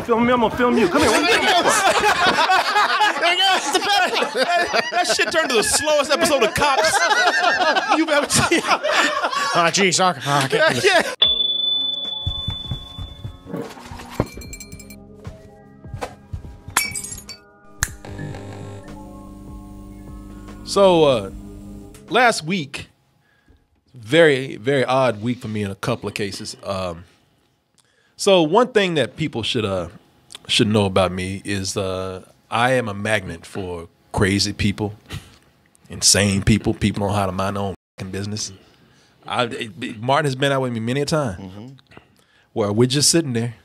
You filming me? I'm gonna film you. Come here. That shit turned to the slowest episode of Cops you've ever seen. Geez, I can't do this. So, last week, very, very odd week for me in a couple of cases. So one thing that people should know about me is I am a magnet for crazy people, insane people, people know how to mind their own business. Martin has been out with me many a time where we're just sitting there.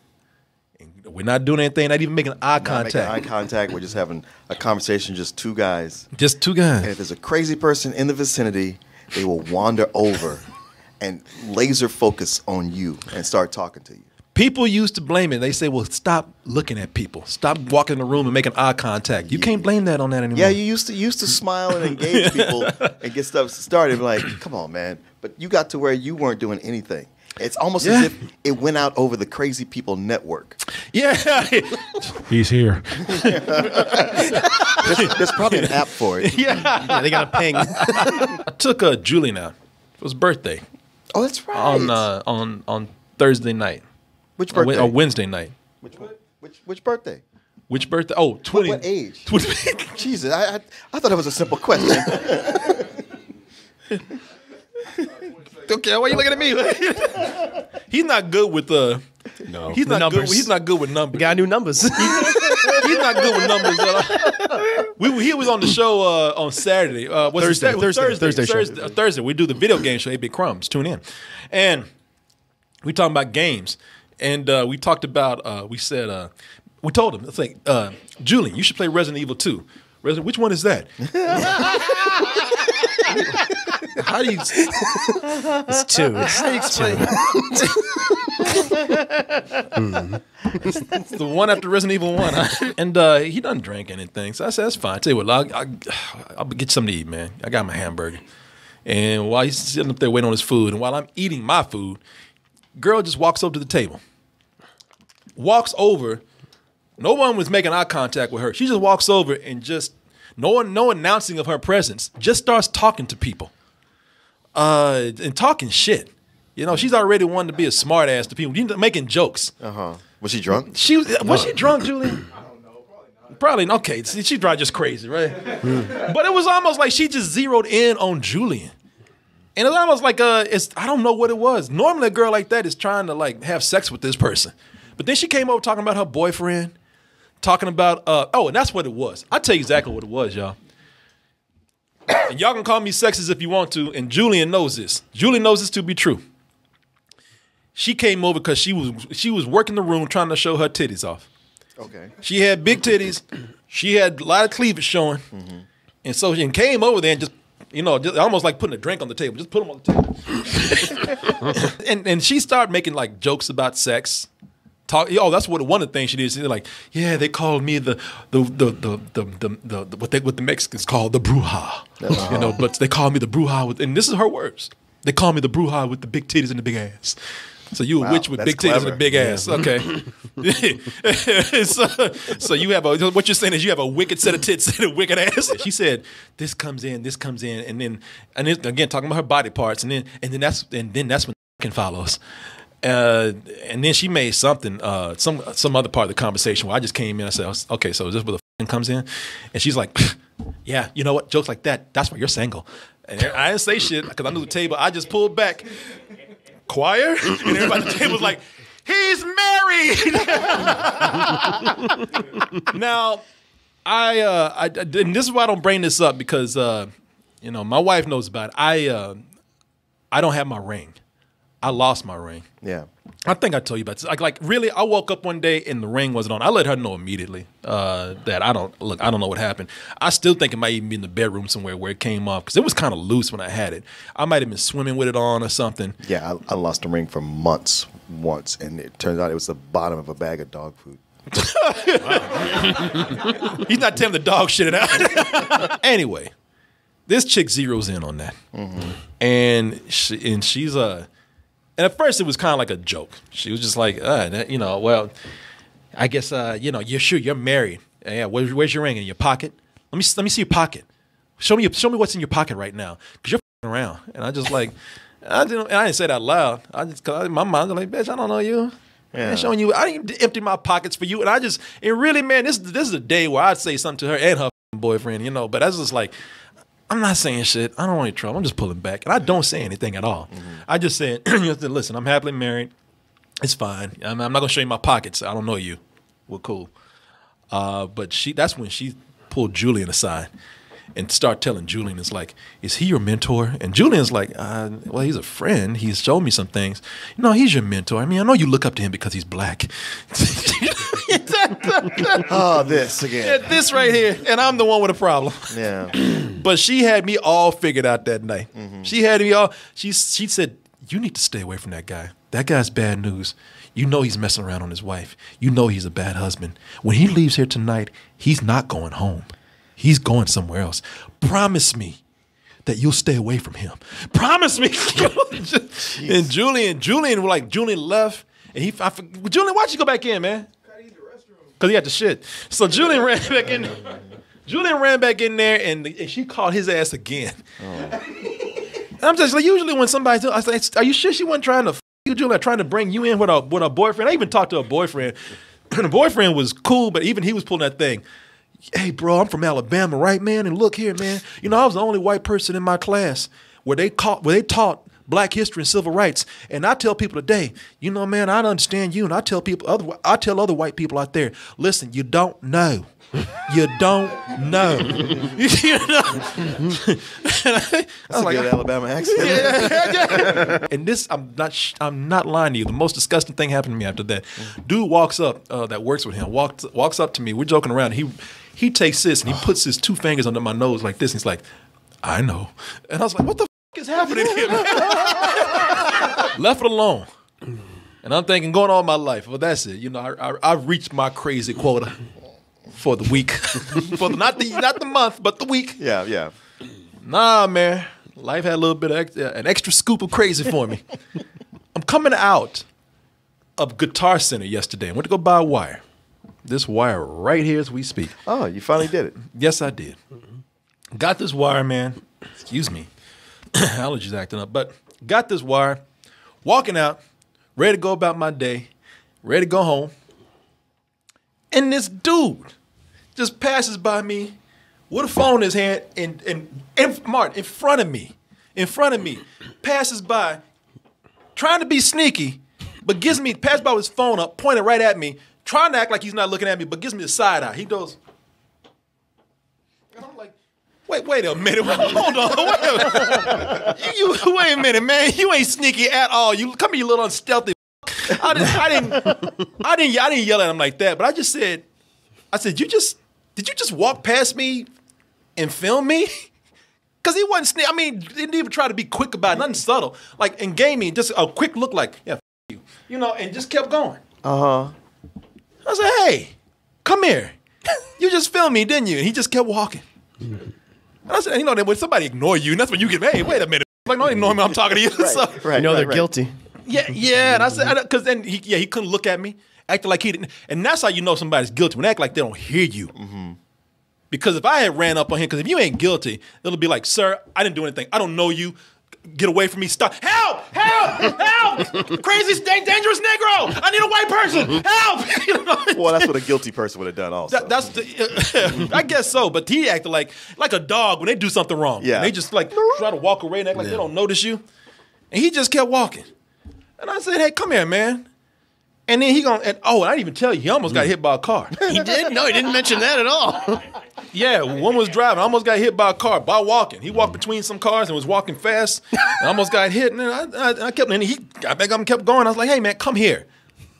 We're not doing anything, not even making eye contact. Eye contact. We're just having a conversation, just two guys. Just two guys. And if there's a crazy person in the vicinity, they will wander over and laser focus on you and start talking to you. People used to blame it. They say, well, stop looking at people. Stop walking in the room and making eye contact. You can't blame that on that anymore. Yeah, you used to smile and engage people and get stuff started. Like, come on, man. But you got to where you weren't doing anything. It's almost as if it went out over the Crazy People network. Yeah. He's here. There's probably an app for it. Yeah, they got a ping. I took Julian out. It was birthday. Oh, that's right. On Thursday night. Which birthday? Or Wednesday night. Which birthday? Which birthday? Oh, 20. What age? Jesus, I thought it was a simple question. Okay, why are you looking at me? He's not good with no. He's not good. He's not good with numbers. We got new numbers. He's not good with numbers. He was on the show on Saturday. Thursday. We do the video game show. 8 Big Crumbs. Tune in, and we talking about games, and we talked about. We said we told him, it's like Julian, you should play Resident Evil 2. Which one is that? How do you? It's 2. How do you explain? It's the one after Resident Evil 1. And he doesn't drink anything. So I said, that's fine. Tell you what, I'll get something to eat, man. I got my hamburger. And while he's sitting up there waiting on his food, and while I'm eating my food, girl just walks over to the table. Walks over. No one was making eye contact with her. She just walks over and just, no announcing of her presence, just starts talking to people. And talking shit. You know, she's already wanting to be a smart ass to people, making jokes. Was she drunk? Was she drunk, Julian? I don't know. Probably not. Okay, she's probably just crazy, right? But it was almost like she just zeroed in on Julian. And it was almost like I don't know what it was. Normally a girl like that is trying to like have sex with this person. But then she came over talking about her boyfriend, talking about and that's what it was. I'll tell you exactly what it was, y'all. And y'all can call me sexist if you want to, and Julian knows this. Julian knows this to be true. She came over because she was working the room trying to show her titties off. Okay. She had big titties. She had a lot of cleavage showing. And so she came over there and just almost like putting a drink on the table. Just put them on the table. and she started making like jokes about sex. That's one of the things she did. She's like, yeah, they called me the what the Mexicans call the bruja. But they call me the bruja and this is her words. They call me the bruja with the big titties and the big ass. So you a witch with big titties and a big ass. Okay. so you have what you're saying is you have a wicked set of tits and a wicked ass. She said, this comes in, and then again talking about her body parts, and then that's when follows. And then she made something, some other part of the conversation where I just came in and said, okay, so is this where the comes in? And she's like, yeah, you know what? Jokes like that's why you're single. And I didn't say shit because I knew the table. I just pulled back. Choir? And everybody at the table was like, he's married! Now, and this is why I don't bring this up because, my wife knows about it. I don't have my ring. I lost my ring. Yeah. I think I told you about this. Like really, I woke up one day and the ring wasn't on. I let her know immediately that I don't know what happened. I still think it might even be in the bedroom somewhere where it came off because it was kind of loose when I had it. I might have been swimming with it on or something. Yeah, I lost a ring for months once, and it turns out it was the bottom of a bag of dog food. He's not telling the dog shit it out. Anyway, this chick zeroes in on that, and she's And at first it was kind of like a joke. She was just like, well, I guess you know, you're married. Yeah, where's your ring in your pocket? Let me see your pocket. Show me what's in your pocket right now, because you're f***ing around. And I just like, I didn't say that out loud. Cause my mind's like, bitch, I don't know you. Yeah. I'm showing you, I didn't empty my pockets for you. And really, man, this is a day where I'd say something to her and her boyfriend, you know. But that's just like, I'm not saying shit. I don't want any trouble. I'm just pulling back, and I don't say anything at all. I just said, listen, I'm happily married. It's fine. I'm not gonna show you my pockets. I don't know you. We're cool. But that's when she pulled Julian aside and start telling Julian, it's like, is he your mentor? And Julian's like, well, he's a friend. He's shown me some things. No, he's your mentor. I mean, I know you look up to him because he's black. Oh, this again. Yeah, this right here. And I'm the one with a problem. Yeah. But she had me all figured out that night. She had me all, she said, you need to stay away from that guy. That guy's bad news. You know he's messing around on his wife. You know he's a bad husband. When he leaves here tonight, he's not going home. He's going somewhere else. Promise me that you'll stay away from him. Promise me. And Julian left. And Julian, why'd you go back in, man? Because he had the shit. So Julian ran back in. Julian ran back in there, and she called his ass again. And I'm just like, usually when somebody, I was like, are you sure she wasn't trying to f you, Julian, trying to bring you in with a boyfriend? I even talked to a boyfriend. The boyfriend was cool, but even he was pulling that thing. Hey, bro, I'm from Alabama, right, man? And look here, man. You know, I was the only white person in my class where they taught black history and civil rights. And I tell people today, you know, man, I understand you. And I tell other white people out there, listen, you don't know. You don't know. You know? That's a good Alabama accent. Yeah. And this, I'm not lying to you. The most disgusting thing happened to me after that. Dude walks up, that works with him, walks up to me. We're joking around. He takes this and he puts his two fingers under my nose like this. And he's like, I know. And I was like, what the f is happening here, man? Left it alone. And I'm thinking, going on my life, well, that's it. You know, I've reached my crazy quota for the week. For not the month, but the week. Yeah, yeah. Nah, man. Life had a little bit of an extra scoop of crazy for me. I'm coming out of Guitar Center yesterday. I went to go buy a wire. This wire right here as we speak. Oh, you finally did it. Yes, I did. Got this wire, man. Excuse me. Allergies acting up. But got this wire. Walking out. Ready to go about my day. Ready to go home. And this dude just passes by me with a phone in his hand and Martin, in front of me, passes by, trying to be sneaky, but passes by with his phone up, pointed right at me, trying to act like he's not looking at me, but gives me the side eye. He goes, and I'm like, wait a minute, hold on, wait a minute, man, you ain't sneaky at all. You come here, you little unstealthy. I didn't yell at him like that, but I said, did you just walk past me and film me? Because he wasn't I mean, didn't even try to be quick about it, nothing subtle. Like, and gave me just a quick look like, yeah, f you know, and just kept going. I said, hey, come here. You just filmed me, didn't you? And he just kept walking. And I said, you know, when somebody ignore you, and that's when you get, hey, wait a minute. Like, don't ignore me, I'm talking to you. Right, so, Right, you know they're guilty. Yeah, and I said, because then he couldn't look at me, acting like he didn't, and that's how you know somebody's guilty, when they act like they don't hear you. Because if I had ran up on him, because if you ain't guilty, it'll be like, sir, I didn't do anything. I don't know you. Get away from me. Stop. Help! Help! Help! Crazy, dangerous Negro! I need a white person! Help! You know? Well, that's what a guilty person would have done also. I guess so, but he acted like a dog when they do something wrong. Yeah. And they just like try to walk away and act like they don't notice you. And he just kept walking. And I said, hey, come here, man. And then I didn't even tell you, he almost got hit by a car. He did? No, he didn't mention that at all. Yeah, one was driving, almost got hit by a car by walking. He walked between some cars and was walking fast, and almost got hit. And then I kept going. I was like, hey, man, come here.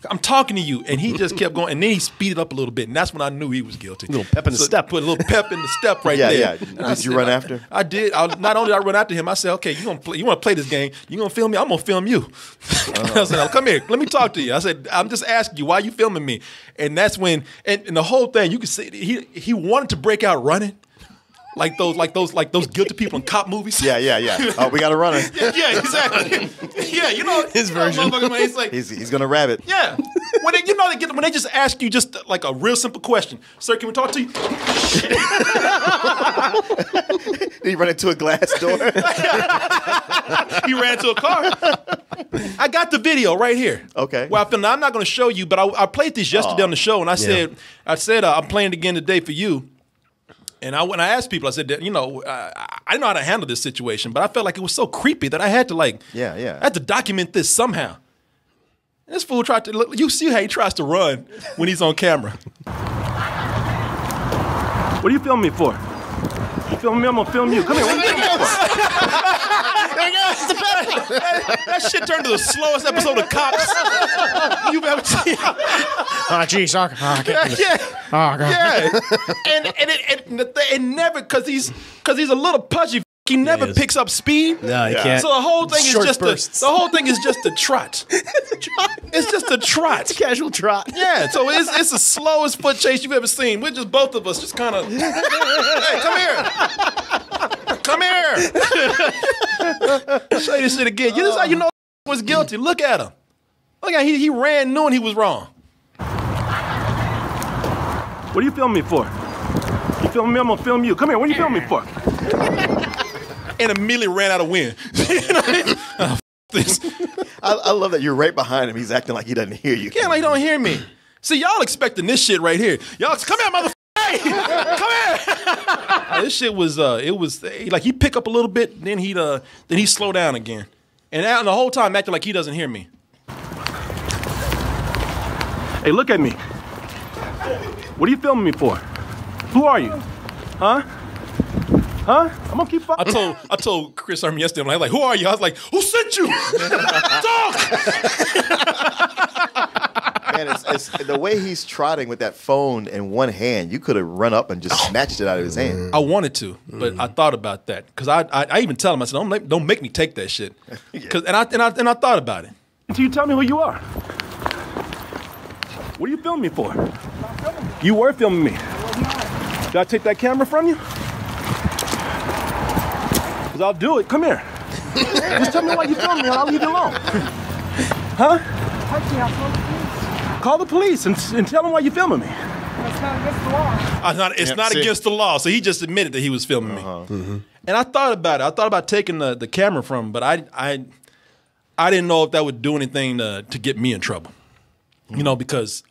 I'm talking to you. And he just kept going. And then he speeded up a little bit. And that's when I knew he was guilty. A little pep in the step. Put a little pep in the step right there. Yeah. Did you run after? I did. Not only did I run after him, I said, okay, you want to play this game? You going to film me? I'm going to film you. I said, come here. Let me talk to you. I said, I'm just asking you, why are you filming me? And that's when, and the whole thing, you could see, he wanted to break out running. like those guilty people in cop movies. Yeah. Oh, we got to run it. Yeah, exactly. Yeah, you know His version. Man, he's like, He's gonna rabbit. yeah. When they just ask you just like a real simple question, sir, can we talk to you? Did he run into a glass door? He ran to a car. I got the video right here. Okay. Well, I'm not going to show you, but I played this yesterday on the show, and I said I'm playing it again today for you. And when I asked people, I said, you know, I know how to handle this situation, but I felt like it was so creepy that I had to I had to document this somehow. And this fool tried to look. You see how he tries to run when he's on camera. What are you filming me for? You filming me? I'm gonna film you. Come here. What are you filming me for? That shit turned to the slowest episode of Cops you've ever seen. Oh, jeez. I can't do this. Yeah. Oh, God. Yeah. And never, because he's a little pudgy. He never picks up speed. No, he can't. So the whole thing Short is bursts. the whole thing is just a trot. It's just a trot. It's a casual trot. Yeah, so it's the slowest foot chase you've ever seen. We're just both of us just kind of, hey, come here. Come here. Say this shit again. This is how you know was guilty. Look at him. Look at he ran knowing he was wrong. What are you filming me for? You filming me? I'm gonna film you. Come here. What are you filming me for? And immediately ran out of wind. Oh, this. I love that you're right behind him. He's acting like he doesn't hear you. Yeah, like he don't hear me. See, y'all expecting this shit right here. Y'all, come here, motherfucker. Hey, come here. This shit was, it was like he pick up a little bit, then he slow down again, and the whole time acting like he doesn't hear me. Hey, look at me. What are you filming me for? Who are you? Huh? Huh? I'm gonna keep. I told Chris Herman yesterday. I'm like, who are you? I was like, who sent you? Talk. Man, it's the way he's trotting with that phone in one hand. You could have run up and just snatched it out of his hand. I wanted to, but I thought about that because I even tell him, I said, don't make me take that shit. And I thought about it. Until you tell me who you are. What are you filming me for? You were filming me. Did I take that camera from you? Because I'll do it. Come here. Just tell me why you filming me and I'll leave you alone. Huh? Call the police and tell them why you're filming me. It's not against the law. It's not against the law. So he just admitted that he was filming me. And I thought about it. I thought about taking the camera from him, but I didn't know if that would do anything to get me in trouble. You know, because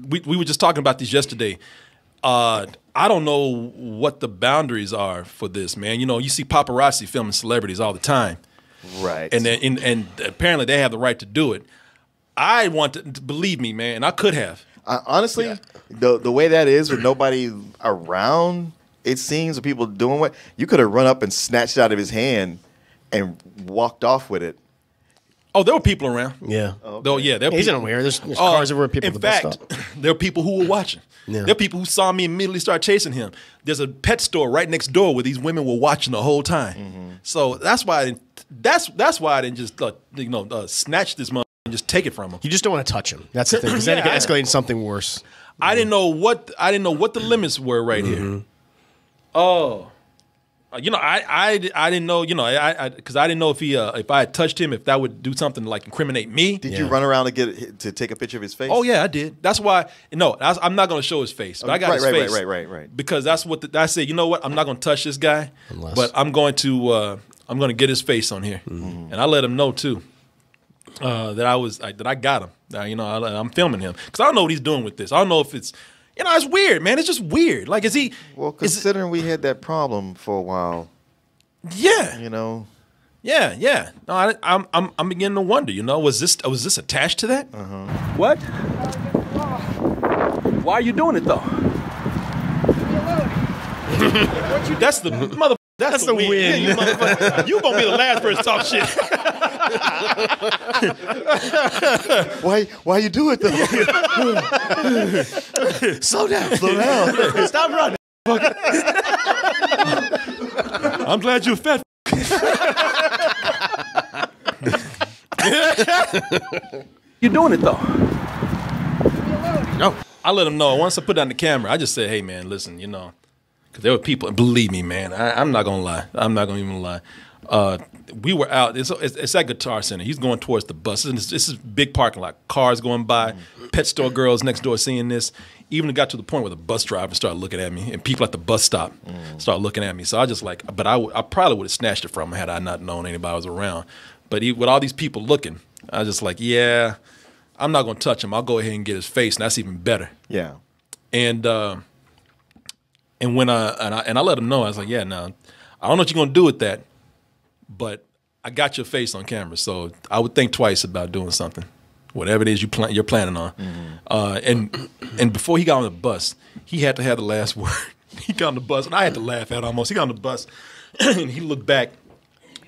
we were just talking about this yesterday. I don't know what the boundaries are for this, man. You know, you see paparazzi filming celebrities all the time. Right. And apparently they have the right to do it. I want to believe me, man. I could have. Honestly, the way that is with nobody around, it seems, of people doing what, you could have run up and snatched it out of his hand and walked off with it. Oh, there were people around. Yeah. Okay. Though, yeah, there were He's people. unaware. There's cars everywhere. People In at the bus fact, stop. there are people who were watching. Yeah. There are people who saw me immediately start chasing him. There's a pet store right next door where these women were watching the whole time. So that's why I didn't. That's why I didn't just snatch this mother and just take it from him. You just don't want to touch him. That's the thing. Because then it could escalate into something worse. I didn't know what the limits were right here. Oh. You know, I didn't know, you know, because I didn't know if I had touched him, if that would do something to, like, incriminate me. Did you run around to take a picture of his face? Oh yeah, I did. That's why. No, I'm not going to show his face, but I got his face. Right. Because that's what I said. You know what? I'm not going to touch this guy, Unless. but I'm going to get his face on here, and I let him know too that I got him. You know, I'm filming him because I don't know what he's doing with this. I don't know if it's. You know, it's weird, man. It's just weird. Like, is he? Well, considering we had that problem for a while. Yeah. You know. Yeah. No, I'm beginning to wonder. You know, was this attached to that? What? Why are you doing it though? That's the mother. That's the win. Yeah, you motherfucker. You gonna be the last person to talk shit. Why you do it though? Slow down. Stop running. I'm glad you're fat. You're doing it though. No. I let him know. Once I put on the camera, I just said, hey man, listen, you know. because there were people. Believe me, man. I'm not gonna lie. I'm not gonna even lie. We were out. It's at Guitar Center. He's going towards the bus. This is big parking lot. Cars going by. Pet store girls next door seeing this. Even it got to the point where the bus driver started looking at me, and people at the bus stop started looking at me. So I just like, but I probably would have snatched it from him had I not known anybody was around. But with all these people looking, I was just like, yeah, I'm not gonna touch him. I'll go ahead and get his face, and that's even better. Yeah. And when I let him know, I was like, yeah, no, I don't know what you're gonna do with that, but I got your face on camera, so I would think twice about doing something, whatever it is you're planning on. And before he got on the bus, he had to have the last word. He got on the bus, and I had to laugh at it almost. He got on the bus, and he looked back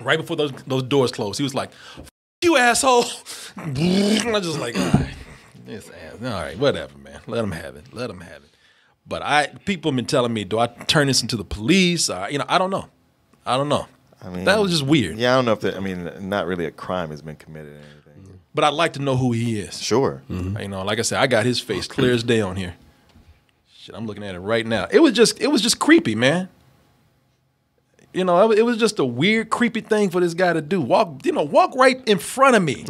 right before those doors closed. He was like, "F you, asshole!" And I was just like, all right, all right, whatever, man. Let him have it. Let him have it. But people have been telling me, do I turn this into the police? I don't know. I don't know. I mean, that was just weird. Yeah, I don't know if not really a crime has been committed or anything. But I'd like to know who he is. Sure. Like I said, I got his face clear as day on here. Shit, I'm looking at it right now. It was just creepy, man. It was just a weird, creepy thing for this guy to do. Walk right in front of me,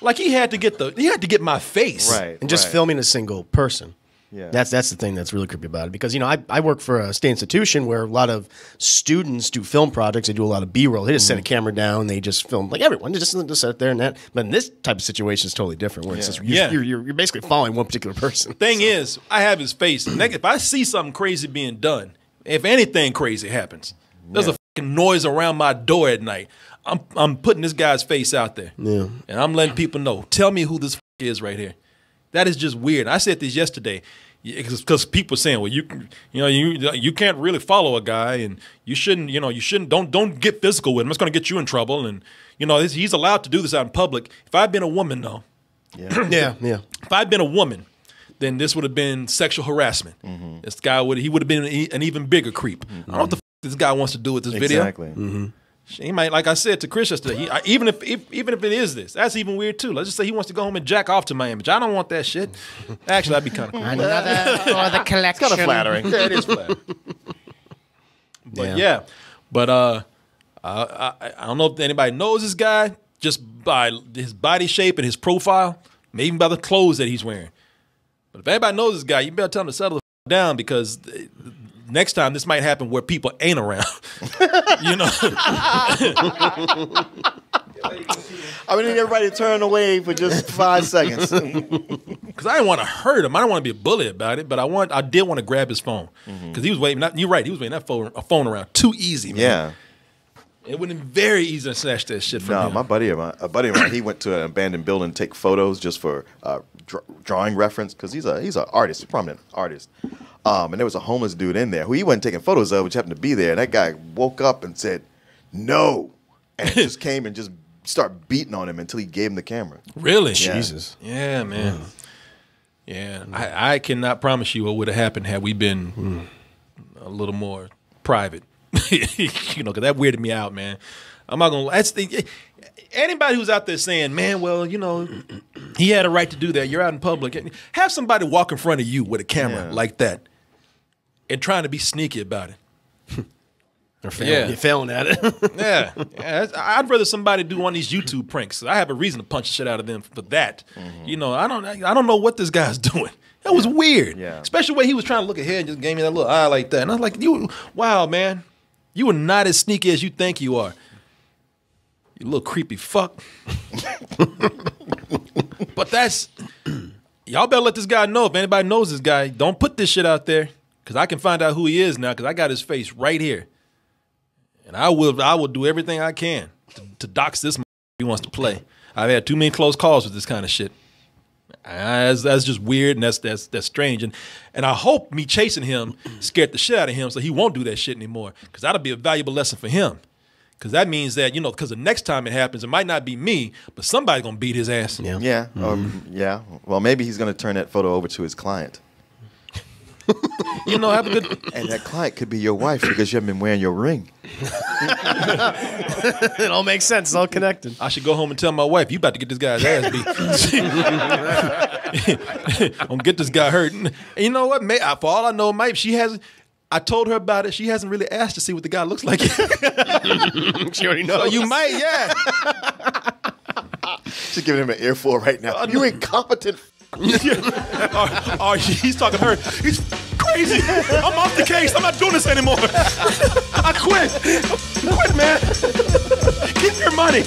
like he had to get my face, right? And just filming a single person. Yeah, that's the thing that's really creepy about it. Because I work for a state institution where a lot of students do film projects. They do a lot of B-roll. They just set a camera down. They just film like everyone. They just sit there and that. But in this type of situation is totally different. Where it's just you're basically following one particular person. Thing is, I have his face. If I see something crazy being done, if anything crazy happens, there's a fucking noise around my door at night. I'm putting this guy's face out there, and I'm letting people know. Tell me who this is right here. That is just weird. I said this yesterday because people are saying, well, you can't really follow a guy, and you shouldn't don't get physical with him. It's going to get you in trouble, and he's allowed to do this out in public. If I'd been a woman, though, yeah. If I'd been a woman, then this would have been sexual harassment. This guy would have been an even bigger creep. I don't know what the this guy wants to do with this video. Exactly. He might, like I said to Chris yesterday, even if it is this, that's even weird too. Let's just say he wants to go home and jack off to my image. I don't want that shit. Actually, that'd be kind of cool. Another for the collection. It's kind of flattering. Yeah, it is flattering. But I don't know if anybody knows this guy just by his body shape and his profile, maybe even by the clothes that he's wearing. But if anybody knows this guy, you better tell him to settle the down, because next time this might happen where people ain't around. I need everybody to turn away for just 5 seconds. Because I didn't want to hurt him. I didn't want to be a bully about it, but I did want to grab his phone. Because he was waiting. You're right. He was waiting a phone around too easy, man. Yeah. It would have been very easy to snatch that shit from him. My buddy of mine, he went to an abandoned building to take photos just for drawing reference, because he's an artist, a prominent artist. And there was a homeless dude in there who he wasn't taking photos of, which happened to be there. And that guy woke up and said, "No," and just came and just started beating on him until he gave him the camera. Really? Yeah. Jesus. Yeah, man. Yeah, I cannot promise you what would have happened had we been a little more private. Because that weirded me out, man. I'm not gonna. Anybody who's out there saying, "Man, well, he had a right to do that." You're out in public. Have somebody walk in front of you with a camera like that, and trying to be sneaky about it. You're failing at it. Yeah. I'd rather somebody do one of these YouTube pranks. I have a reason to punch the shit out of them for that. I don't know what this guy's doing. That was weird. Yeah. Especially the way he was trying to look ahead and just gave me that little eye like that. And I was like, wow, man. You are not as sneaky as you think you are. You little creepy fuck. But y'all better let this guy know. If anybody knows this guy, don't put this shit out there, because I can find out who he is now, because I got his face right here. And I will do everything I can to dox this he wants to play. I've had too many close calls with this kind of shit. That's just weird, and that's strange. And I hope me chasing him scared the shit out of him so he won't do that shit anymore, because that'll be a valuable lesson for him. Because that means that, because the next time it happens, it might not be me, but somebody's going to beat his ass. Yeah. Yeah. Yeah. Well, maybe he's going to turn that photo over to his client. Have a good... And that client could be your wife, because you haven't been wearing your ring. It all makes sense. It's all connected. I should go home and tell my wife, you about to get this guy's ass beat. I'm gonna get this guy hurt. And you know what? For all I know, maybe she has... I told her about it. She hasn't really asked to see what the guy looks like. She already knows. So you might, yeah. She's giving him an earful right now. You incompetent. Or he's talking to her. He's crazy. I'm off the case. I'm not doing this anymore. I quit. Quit, man. Keep your money.